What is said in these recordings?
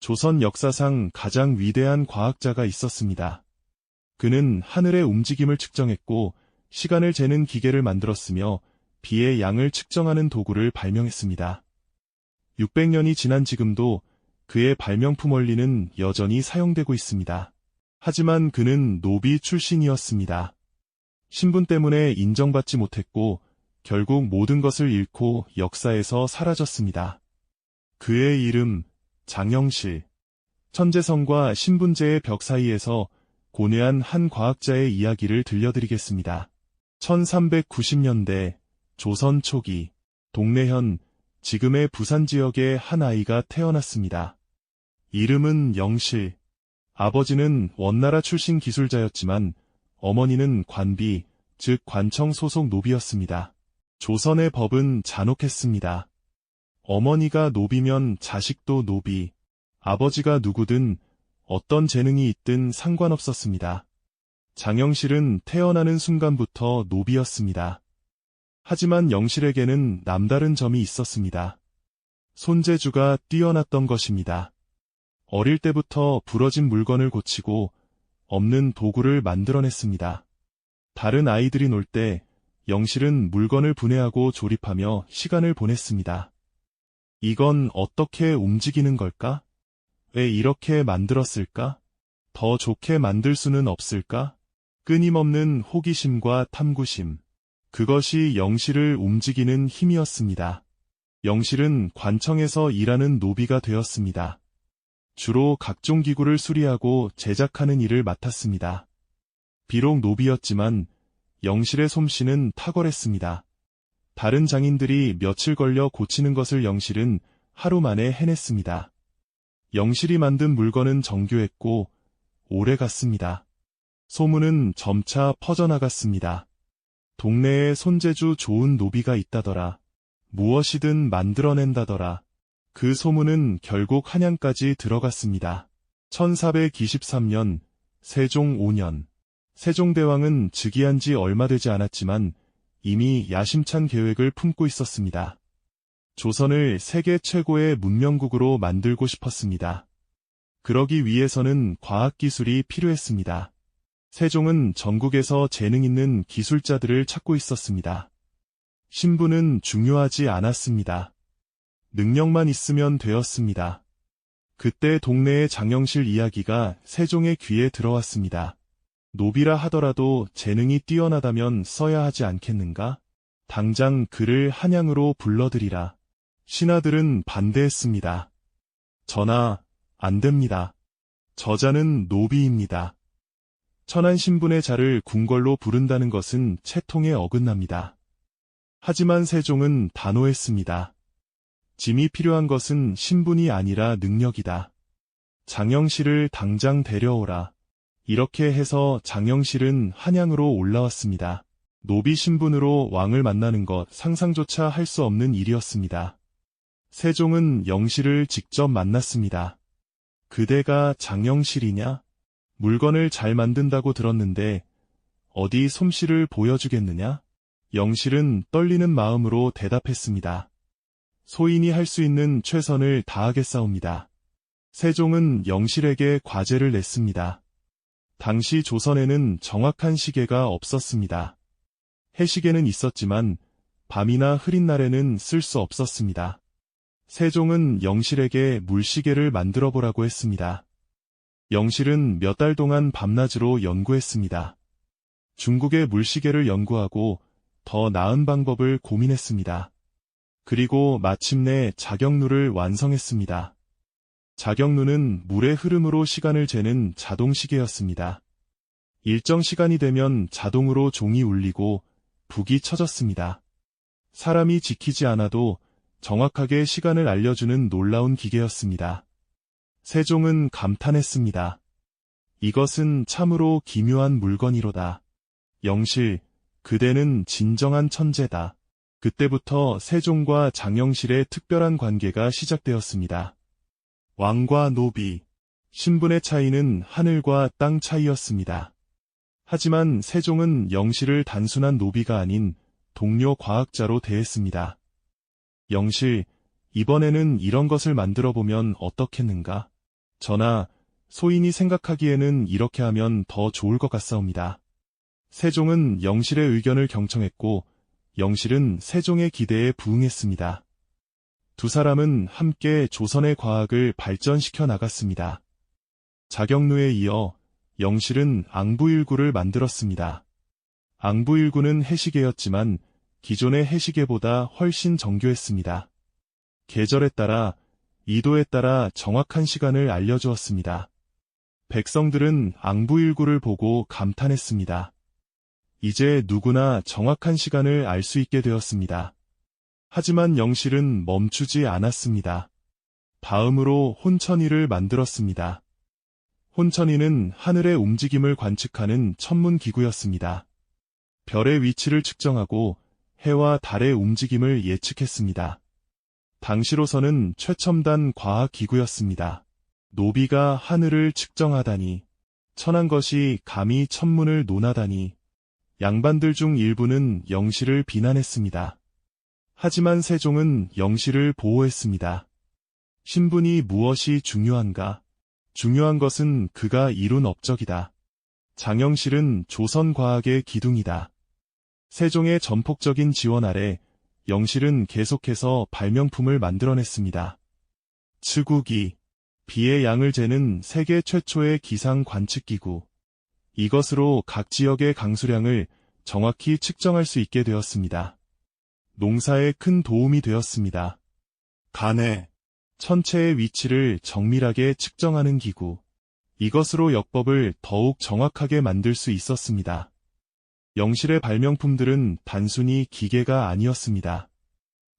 조선 역사상 가장 위대한 과학자가 있었습니다. 그는 하늘의 움직임을 측정했고 시간을 재는 기계를 만들었으며 비의 양을 측정하는 도구를 발명했습니다. 600년이 지난 지금도 그의 발명품 원리는 여전히 사용되고 있습니다. 하지만 그는 노비 출신이었습니다. 신분 때문에 인정받지 못했고 결국 모든 것을 잃고 역사에서 사라졌습니다. 그의 이름 장영실. 천재성과 신분제의 벽 사이에서 고뇌한 한 과학자의 이야기를 들려드리겠습니다. 1390년대 조선 초기 동래현, 지금의 부산 지역의 한 아이가 태어났습니다. 이름은 영실. 아버지는 원나라 출신 기술자였지만 어머니는 관비, 즉 관청 소속 노비였습니다. 조선의 법은 잔혹했습니다. 어머니가 노비면 자식도 노비, 아버지가 누구든 어떤 재능이 있든 상관없었습니다. 장영실은 태어나는 순간부터 노비였습니다. 하지만 영실에게는 남다른 점이 있었습니다. 손재주가 뛰어났던 것입니다. 어릴 때부터 부러진 물건을 고치고 없는 도구를 만들어냈습니다. 다른 아이들이 놀 때 영실은 물건을 분해하고 조립하며 시간을 보냈습니다. 이건 어떻게 움직이는 걸까? 왜 이렇게 만들었을까? 더 좋게 만들 수는 없을까? 끊임없는 호기심과 탐구심. 그것이 영실을 움직이는 힘이었습니다. 영실은 관청에서 일하는 노비가 되었습니다. 주로 각종 기구를 수리하고 제작하는 일을 맡았습니다. 비록 노비였지만 영실의 솜씨는 탁월했습니다. 다른 장인들이 며칠 걸려 고치는 것을 영실은 하루 만에 해냈습니다. 영실이 만든 물건은 정교했고 오래 갔습니다. 소문은 점차 퍼져나갔습니다. 동네에 손재주 좋은 노비가 있다더라. 무엇이든 만들어낸다더라. 그 소문은 결국 한양까지 들어갔습니다. 1423년 세종 5년 세종대왕은 즉위한 지 얼마 되지 않았지만 이미 야심찬 계획을 품고 있었습니다. 조선을 세계 최고의 문명국으로 만들고 싶었습니다. 그러기 위해서는 과학기술이 필요했습니다. 세종은 전국에서 재능 있는 기술자들을 찾고 있었습니다. 신분은 중요하지 않았습니다. 능력만 있으면 되었습니다. 그때 동네의 장영실 이야기가 세종의 귀에 들어왔습니다. 노비라 하더라도 재능이 뛰어나다면 써야 하지 않겠는가? 당장 그를 한양으로 불러들이라. 신하들은 반대했습니다. 전하, 안 됩니다. 저자는 노비입니다. 천한 신분의 자를 궁궐로 부른다는 것은 채통에 어긋납니다. 하지만 세종은 단호했습니다. 짐이 필요한 것은 신분이 아니라 능력이다. 장영실을 당장 데려오라. 이렇게 해서 장영실은 한양으로 올라왔습니다. 노비 신분으로 왕을 만나는 것 상상조차 할 수 없는 일이었습니다. 세종은 영실을 직접 만났습니다. 그대가 장영실이냐? 물건을 잘 만든다고 들었는데 어디 솜씨를 보여주겠느냐? 영실은 떨리는 마음으로 대답했습니다. 소인이 할 수 있는 최선을 다하겠사옵니다. 세종은 영실에게 과제를 냈습니다. 당시 조선에는 정확한 시계가 없었습니다. 해시계는 있었지만 밤이나 흐린 날에는 쓸 수 없었습니다. 세종은 영실에게 물시계를 만들어 보라고 했습니다. 영실은 몇 달 동안 밤낮으로 연구했습니다. 중국의 물시계를 연구하고 더 나은 방법을 고민했습니다. 그리고 마침내 자경루를 완성했습니다. 자경루는 물의 흐름으로 시간을 재는 자동시계였습니다. 일정 시간이 되면 자동으로 종이 울리고 북이 쳐졌습니다. 사람이 지키지 않아도 정확하게 시간을 알려주는 놀라운 기계였습니다. 세종은 감탄했습니다. 이것은 참으로 기묘한 물건이로다. 영실, 그대는 진정한 천재다. 그때부터 세종과 장영실의 특별한 관계가 시작되었습니다. 왕과 노비, 신분의 차이는 하늘과 땅 차이였습니다. 하지만 세종은 영실을 단순한 노비가 아닌 동료 과학자로 대했습니다. 영실, 이번에는 이런 것을 만들어 보면 어떻겠는가? 전하, 소인이 생각하기에는 이렇게 하면 더 좋을 것 같사옵니다. 세종은 영실의 의견을 경청했고 영실은 세종의 기대에 부응했습니다. 두 사람은 함께 조선의 과학을 발전시켜 나갔습니다. 자경루에 이어 영실은 앙부일구를 만들었습니다. 앙부일구는 해시계였지만 기존의 해시계보다 훨씬 정교했습니다. 계절에 따라, 이도에 따라 정확한 시간을 알려주었습니다. 백성들은 앙부일구를 보고 감탄했습니다. 이제 누구나 정확한 시간을 알 수 있게 되었습니다. 하지만 영실은 멈추지 않았습니다. 다음으로 혼천이를 만들었습니다. 혼천이는 하늘의 움직임을 관측하는 천문기구였습니다. 별의 위치를 측정하고 해와 달의 움직임을 예측했습니다. 당시로서는 최첨단 과학기구였습니다. 노비가 하늘을 측정하다니, 천한 것이 감히 천문을 논하다니, 양반들 중 일부는 영실을 비난했습니다. 하지만 세종은 영실을 보호했습니다. 신분이 무엇이 중요한가? 중요한 것은 그가 이룬 업적이다. 장영실은 조선과학의 기둥이다. 세종의 전폭적인 지원 아래 영실은 계속해서 발명품을 만들어냈습니다. 측우기, 비의 양을 재는 세계 최초의 기상 관측기구. 이것으로 각 지역의 강수량을 정확히 측정할 수 있게 되었습니다. 농사에 큰 도움이 되었습니다. 간해, 천체의 위치를 정밀하게 측정하는 기구. 이것으로 역법을 더욱 정확하게 만들 수 있었습니다. 영실의 발명품들은 단순히 기계가 아니었습니다.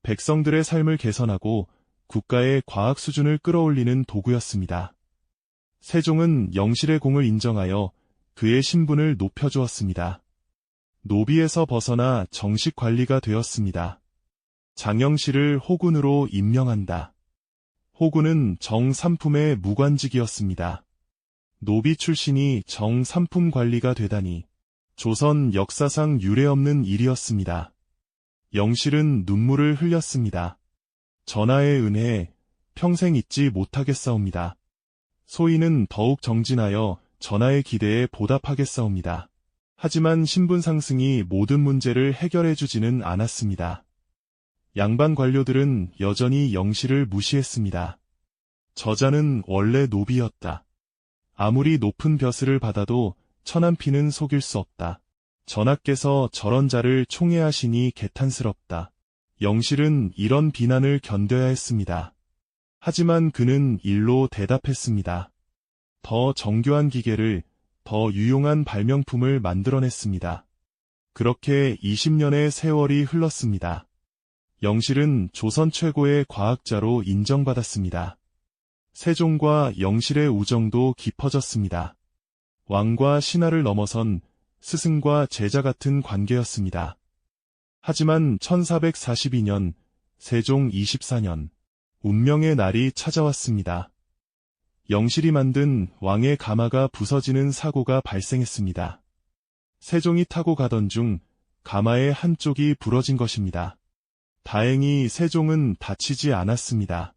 백성들의 삶을 개선하고 국가의 과학 수준을 끌어올리는 도구였습니다. 세종은 영실의 공을 인정하여 그의 신분을 높여주었습니다. 노비에서 벗어나 정식 관리가 되었습니다. 장영실을 호군으로 임명한다. 호군은 정삼품의 무관직이었습니다. 노비 출신이 정삼품 관리가 되다니 조선 역사상 유례없는 일이었습니다. 영실은 눈물을 흘렸습니다. 전하의 은혜 평생 잊지 못하겠사옵니다. 소인은 더욱 정진하여 전하의 기대에 보답하겠사옵니다. 하지만 신분 상승이 모든 문제를 해결해 주지는 않았습니다. 양반 관료들은 여전히 영실을 무시했습니다. 저자는 원래 노비였다. 아무리 높은 벼슬을 받아도 천한 피는 속일 수 없다. 전하께서 저런 자를 총애하시니 개탄스럽다. 영실은 이런 비난을 견뎌야 했습니다. 하지만 그는 일로 대답했습니다. 더 정교한 기계를, 더 유용한 발명품을 만들어냈습니다. 그렇게 20년의 세월이 흘렀습니다. 영실은 조선 최고의 과학자로 인정받았습니다. 세종과 영실의 우정도 깊어졌습니다. 왕과 신하를 넘어선 스승과 제자 같은 관계였습니다. 하지만 1442년, 세종 24년, 운명의 날이 찾아왔습니다. 영실이 만든 왕의 가마가 부서지는 사고가 발생했습니다. 세종이 타고 가던 중 가마의 한쪽이 부러진 것입니다. 다행히 세종은 다치지 않았습니다.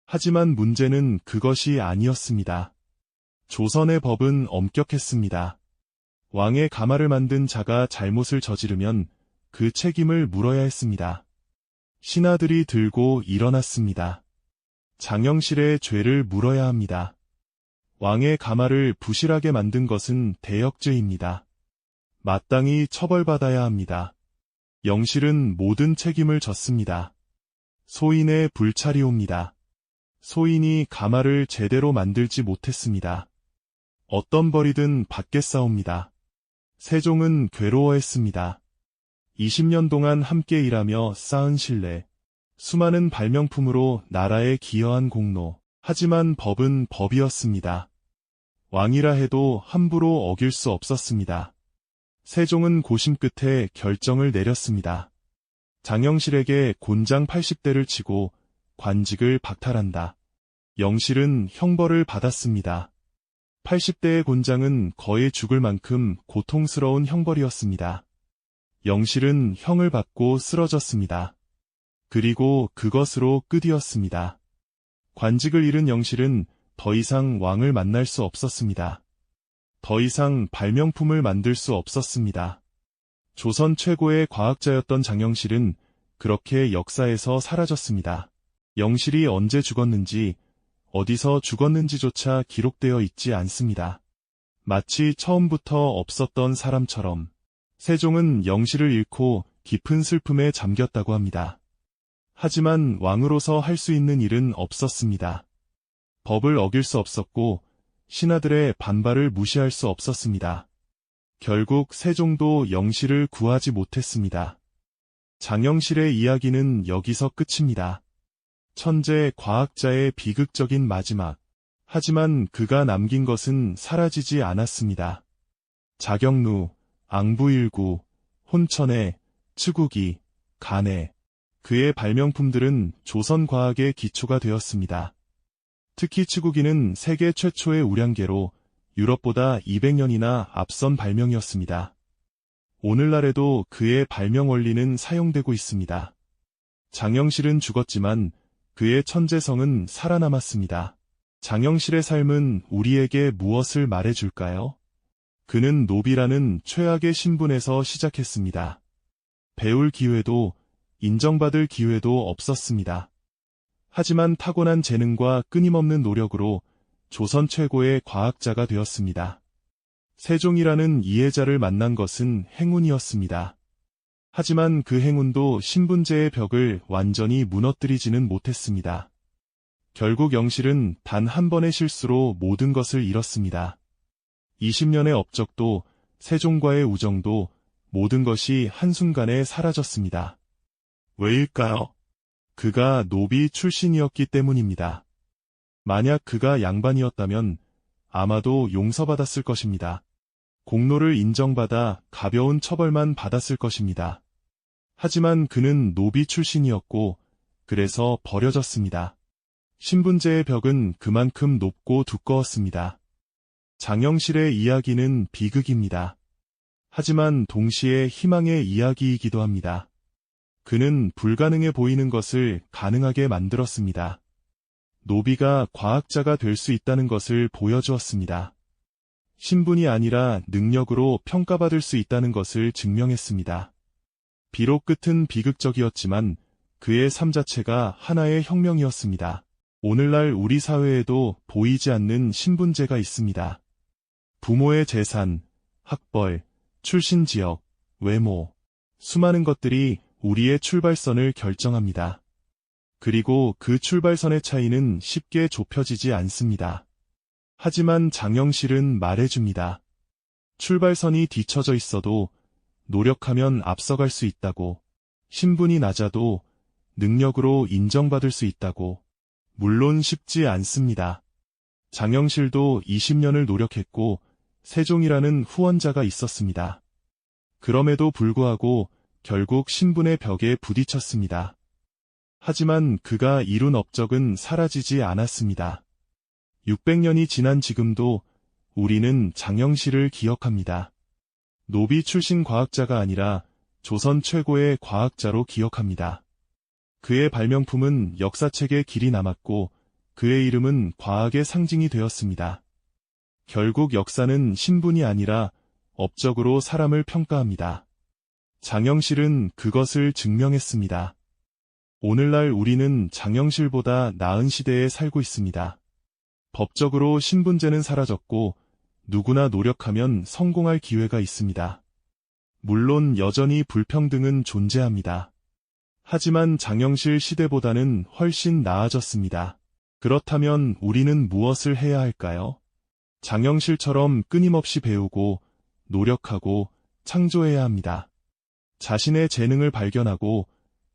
하지만 문제는 그것이 아니었습니다. 조선의 법은 엄격했습니다. 왕의 가마를 만든 자가 잘못을 저지르면 그 책임을 물어야 했습니다. 신하들이 들고 일어났습니다. 장영실의 죄를 물어야 합니다. 왕의 가마를 부실하게 만든 것은 대역죄입니다. 마땅히 처벌받아야 합니다. 영실은 모든 책임을 졌습니다. 소인의 불찰이옵니다. 소인이 가마를 제대로 만들지 못했습니다. 어떤 벌이든 받겠사옵니다. 세종은 괴로워했습니다. 20년 동안 함께 일하며 쌓은 신뢰, 수많은 발명품으로 나라에 기여한 공로, 하지만 법은 법이었습니다. 왕이라 해도 함부로 어길 수 없었습니다. 세종은 고심 끝에 결정을 내렸습니다. 장영실에게 곤장 80대를 치고 관직을 박탈한다. 영실은 형벌을 받았습니다. 80대의 곤장은 거의 죽을 만큼 고통스러운 형벌이었습니다. 영실은 형을 받고 쓰러졌습니다. 그리고 그것으로 끝이었습니다. 관직을 잃은 영실은 더 이상 왕을 만날 수 없었습니다. 더 이상 발명품을 만들 수 없었습니다. 조선 최고의 과학자였던 장영실은 그렇게 역사에서 사라졌습니다. 영실이 언제 죽었는지, 어디서 죽었는지조차 기록되어 있지 않습니다. 마치 처음부터 없었던 사람처럼 세종은 영실을 잃고 깊은 슬픔에 잠겼다고 합니다. 하지만 왕으로서 할 수 있는 일은 없었습니다. 법을 어길 수 없었고 신하들의 반발을 무시할 수 없었습니다. 결국 세종도 영실을 구하지 못했습니다. 장영실의 이야기는 여기서 끝입니다. 천재 과학자의 비극적인 마지막. 하지만 그가 남긴 것은 사라지지 않았습니다. 자경루, 앙부일구, 혼천해, 치국이, 간해. 그의 발명품들은 조선 과학의 기초가 되었습니다. 특히 치국이는 세계 최초의 우량계로 유럽보다 200년이나 앞선 발명이었습니다. 오늘날에도 그의 발명 원리는 사용되고 있습니다. 장영실은 죽었지만 그의 천재성은 살아남았습니다. 장영실의 삶은 우리에게 무엇을 말해줄까요? 그는 노비라는 최악의 신분에서 시작했습니다. 배울 기회도 인정받을 기회도 없었습니다. 하지만 타고난 재능과 끊임없는 노력으로 조선 최고의 과학자가 되었습니다. 세종이라는 이해자를 만난 것은 행운이었습니다. 하지만 그 행운도 신분제의 벽을 완전히 무너뜨리지는 못했습니다. 결국 영실은 단 한 번의 실수로 모든 것을 잃었습니다. 20년의 업적도 세종과의 우정도 모든 것이 한순간에 사라졌습니다. 왜일까요? 그가 노비 출신이었기 때문입니다. 만약 그가 양반이었다면 아마도 용서받았을 것입니다. 공로를 인정받아 가벼운 처벌만 받았을 것입니다. 하지만 그는 노비 출신이었고 그래서 버려졌습니다. 신분제의 벽은 그만큼 높고 두꺼웠습니다. 장영실의 이야기는 비극입니다. 하지만 동시에 희망의 이야기이기도 합니다. 그는 불가능해 보이는 것을 가능하게 만들었습니다. 노비가 과학자가 될 수 있다는 것을 보여주었습니다. 신분이 아니라 능력으로 평가받을 수 있다는 것을 증명했습니다. 비록 끝은 비극적이었지만 그의 삶 자체가 하나의 혁명이었습니다. 오늘날 우리 사회에도 보이지 않는 신분제가 있습니다. 부모의 재산, 학벌, 출신 지역, 외모, 수많은 것들이 우리의 출발선을 결정합니다. 그리고 그 출발선의 차이는 쉽게 좁혀지지 않습니다. 하지만 장영실은 말해줍니다. 출발선이 뒤처져 있어도 노력하면 앞서갈 수 있다고, 신분이 낮아도 능력으로 인정받을 수 있다고. 물론 쉽지 않습니다. 장영실도 20년을 노력했고 세종이라는 후원자가 있었습니다. 그럼에도 불구하고 결국 신분의 벽에 부딪혔습니다. 하지만 그가 이룬 업적은 사라지지 않았습니다. 600년이 지난 지금도 우리는 장영실을 기억합니다. 노비 출신 과학자가 아니라 조선 최고의 과학자로 기억합니다. 그의 발명품은 역사책에 길이 남았고 그의 이름은 과학의 상징이 되었습니다. 결국 역사는 신분이 아니라 업적으로 사람을 평가합니다. 장영실은 그것을 증명했습니다. 오늘날 우리는 장영실보다 나은 시대에 살고 있습니다. 법적으로 신분제는 사라졌고 누구나 노력하면 성공할 기회가 있습니다. 물론 여전히 불평등은 존재합니다. 하지만 장영실 시대보다는 훨씬 나아졌습니다. 그렇다면 우리는 무엇을 해야 할까요? 장영실처럼 끊임없이 배우고 노력하고 창조해야 합니다. 자신의 재능을 발견하고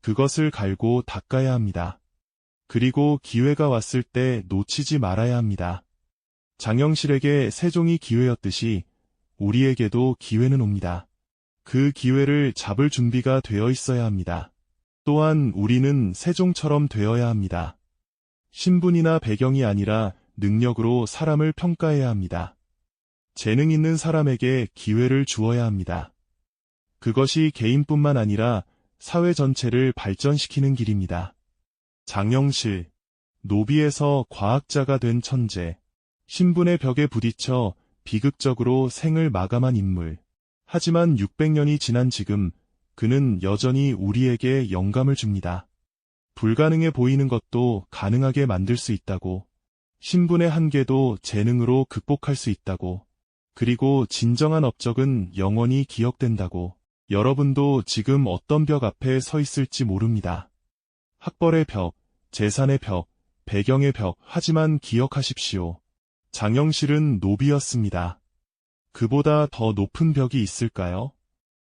그것을 갈고 닦아야 합니다. 그리고 기회가 왔을 때 놓치지 말아야 합니다. 장영실에게 세종이 기회였듯이 우리에게도 기회는 옵니다. 그 기회를 잡을 준비가 되어 있어야 합니다. 또한 우리는 세종처럼 되어야 합니다. 신분이나 배경이 아니라 능력으로 사람을 평가해야 합니다. 재능 있는 사람에게 기회를 주어야 합니다. 그것이 개인뿐만 아니라 사회 전체를 발전시키는 길입니다. 장영실, 노비에서 과학자가 된 천재. 신분의 벽에 부딪혀 비극적으로 생을 마감한 인물. 하지만 600년이 지난 지금 그는 여전히 우리에게 영감을 줍니다. 불가능해 보이는 것도 가능하게 만들 수 있다고. 신분의 한계도 재능으로 극복할 수 있다고. 그리고 진정한 업적은 영원히 기억된다고. 여러분도 지금 어떤 벽 앞에 서 있을지 모릅니다. 학벌의 벽, 재산의 벽, 배경의 벽. 하지만 기억하십시오. 장영실은 노비였습니다. 그보다 더 높은 벽이 있을까요?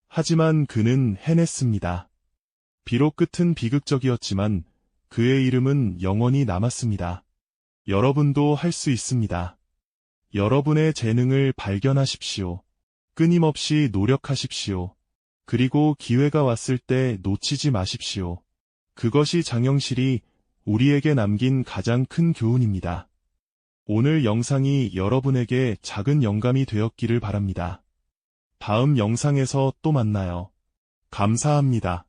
하지만 그는 해냈습니다. 비록 끝은 비극적이었지만 그의 이름은 영원히 남았습니다. 여러분도 할 수 있습니다. 여러분의 재능을 발견하십시오. 끊임없이 노력하십시오. 그리고 기회가 왔을 때 놓치지 마십시오. 그것이 장영실이 우리에게 남긴 가장 큰 교훈입니다. 오늘 영상이 여러분에게 작은 영감이 되었기를 바랍니다. 다음 영상에서 또 만나요. 감사합니다.